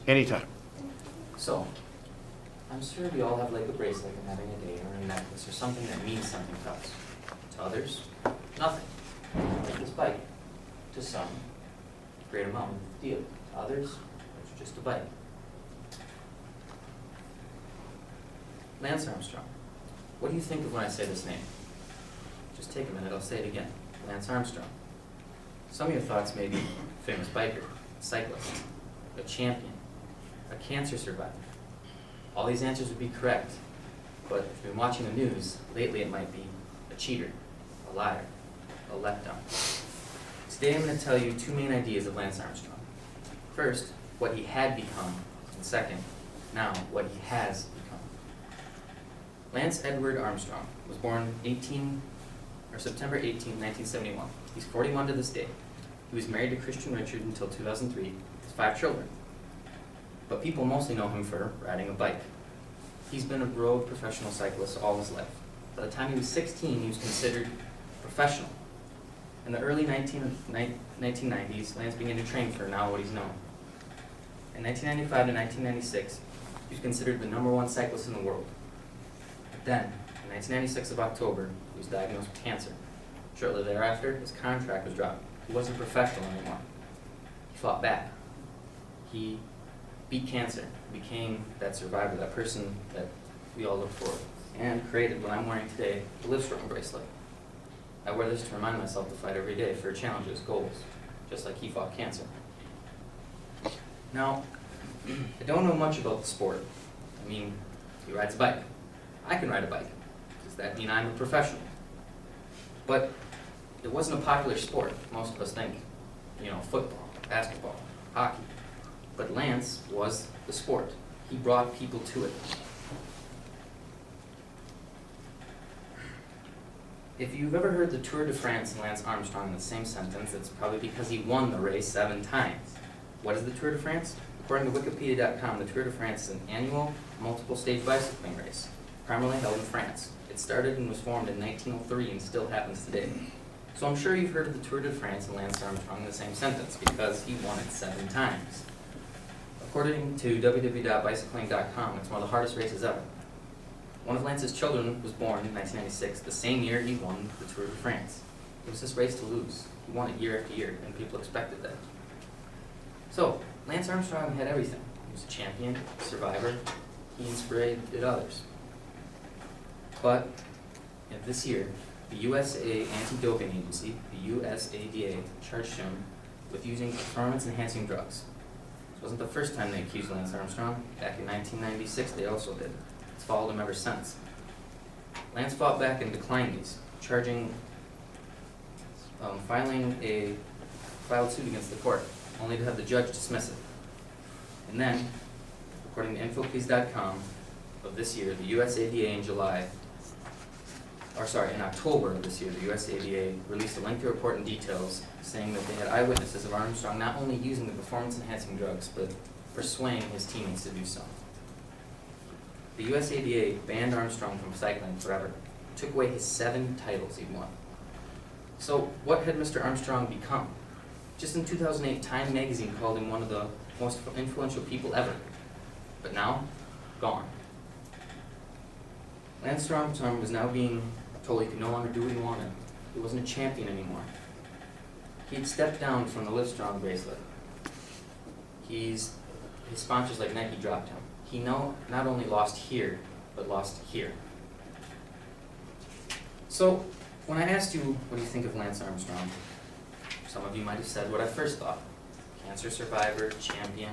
Anytime. So, I'm sure we all have like a bracelet and having a day or a necklace or something that means something to us. To others, nothing. Like this bike. To some, a great amount of deal. To others, it's just a bike. Lance Armstrong. What do you think of when I say this name? Just take a minute, I'll say it again. Lance Armstrong. Some of your thoughts may be famous biker, cyclist, a champion, a cancer survivor. All these answers would be correct, but if you've been watching the news, lately it might be a cheater, a liar, a letdown. Today I'm going to tell you two main ideas of Lance Armstrong. First, what he had become, and second, now what he has become. Lance Edward Armstrong was born September 18, 1971. He's 41 to this day. He was married to Christian Richard until 2003, with 5 children. But people mostly know him for riding a bike. He's been a road professional cyclist all his life. By the time he was 16, he was considered professional. In the early 1990s, Lance began to train for now what he's known. In 1995 to 1996, he was considered the #1 cyclist in the world. But then, in 1996 of October, he was diagnosed with cancer. Shortly thereafter, his contract was dropped. He wasn't professional anymore. He fought back. He beat cancer, became that survivor, that person that we all look for, and created what I'm wearing today, the Livestrong bracelet. I wear this to remind myself to fight every day for challenges, goals, just like he fought cancer. Now, I don't know much about the sport. I mean, he rides a bike. I can ride a bike. Does that mean I'm a professional? But it wasn't a popular sport. Most of us think, football, basketball, hockey. But Lance was the sport. He brought people to it. If you've ever heard the Tour de France and Lance Armstrong in the same sentence, it's probably because he won the race 7 times. What is the Tour de France? According to Wikipedia.com, the Tour de France is an annual, multiple-stage bicycling race, primarily held in France. It started and was formed in 1903 and still happens today. So I'm sure you've heard of the Tour de France and Lance Armstrong in the same sentence because he won it 7 times. According to www.bicycling.com, it's one of the hardest races ever. One of Lance's children was born in 1996, the same year he won the Tour de France. It was his race to lose. He won it year after year, and people expected that. So, Lance Armstrong had everything. He was a champion, a survivor. He inspired others. But this year, the USA Anti-Doping Agency, the USADA, charged him with using performance-enhancing drugs. This wasn't the first time they accused Lance Armstrong. Back in 1996, they also did. It's followed him ever since. Lance fought back and declined these, filed suit against the court, only to have the judge dismiss it. And then, according to infoplease.com, of this year, the USADA in October of this year, the USADA released a lengthy report and details saying that they had eyewitnesses of Armstrong not only using the performance-enhancing drugs, but persuading his teammates to do so. The USADA banned Armstrong from cycling forever, took away his 7 titles he won. So what had Mr. Armstrong become? Just in 2008, Time magazine called him one of the most influential people ever. But now, gone. Lance Armstrong was now being told he could no longer do what he wanted. He wasn't a champion anymore. He had stepped down from the Livestrong bracelet. His sponsors like Nike dropped him. He not only lost here, but lost here. So, when I asked you, what do you think of Lance Armstrong? Some of you might have said what I first thought. Cancer survivor, champion.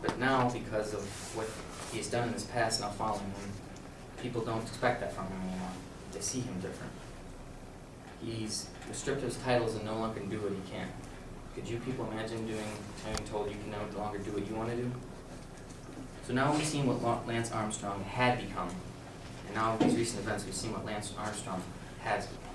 But now, because of what he's done in his past, now following him, people don't expect that from him anymore. They see him different. He's stripped of his titles and no longer can do what he can. Could you people imagine being told you can no longer do what you want to do? So now we've seen what Lance Armstrong had become, and now with these recent events we've seen what Lance Armstrong has become.